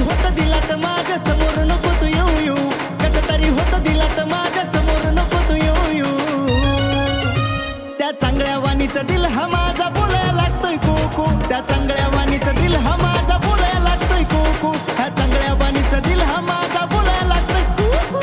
होत दिलात माझ्या समोर नको तू येऊ येऊ कसं तरी होत दिलात माझ्या समोर नको तू येऊ येऊ त्या चांगल्या वाणीचं दिल हा माझा बोलायला लागतोय कोको त्या चांगल्या वाणीचं दिल हा माझा बोलायला लागतोय कोको ह्या चांगल्या वाणीचं दिल हा माझा बोलायला लागतोय कोको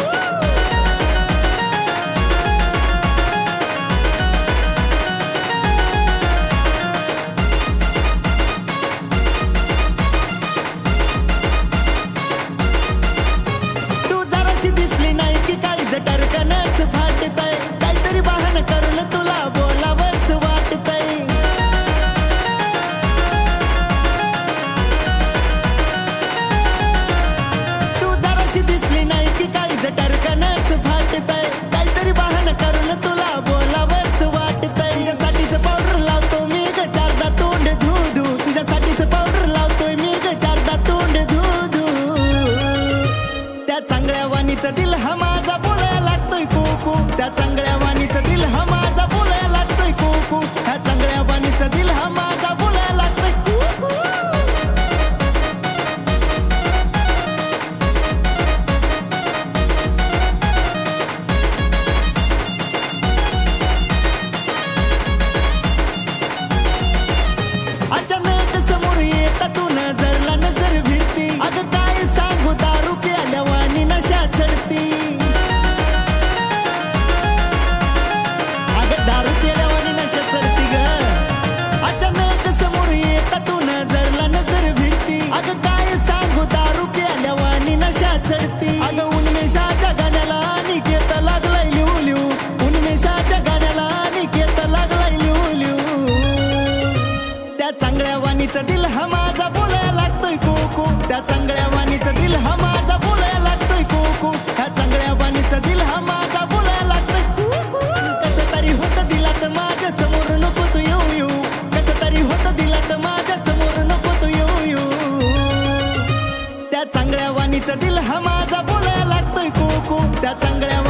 दिसली नाही की काही जटरकनच फाटतय काहीतरी बहाणं करून तुला बोलावंच वाटतय तू जराशी दिसली नाही की काही जटरकनच फाटतय काहीतरी बहाणं करून तुला बोलावंच वाटतय तुझ्यासाठीच पावडर लावतो मी ग चारदा तोंड धू धू तुझ्यासाठीच पावडर लावतोय मी ग चारदा तोंड धू धू त्या चांगल्या वाणीचं दिल हा माझा बोलायला लागतोय कोको त्या चांगल्या वाणीचं दिल हा माझा बोलायला लागतोय कोको ह्या चांगल्या वाणीचं दिल हा माझा बोलायला लागतोय कोको अचानक समोर येता तू नजरला नजर भिडती अगं काय सांगू दारू प्याल्या वाणी नशा चढती अगं दारू प्याल्या वाणी नशा चढती ग अचानक समोर येता तू नजरला नजर भिडती अगं काय सांगू दारू प्याल्या वाणी नशा चढती अगं उन्मेषाच्या गाण्याला निकेत लागलाय लिहू लिहू उन्मेषाच्या गाण्याला निकेत लागलाय लिहू लिहू त्या चांगल्या वाणीचं दिल हा माझा बोलायला लागतोय कोको त्या चांगल्या वाणीचं दिल हा माझा बोलायला लागतोय कोको ह्या चांगल्या वाणीचं दिल हा माझा बोलायला लागतोय कोको कसं तरी होत दिलात माझ्या समोर नको तू येऊ येऊ कसं तरी होत दिलात माझ्या समोर नको तू येऊ येऊ त्या चांगल्या वाणीचं दिल हा माझा बोलायला लागतोय कोको त्या चांगल्या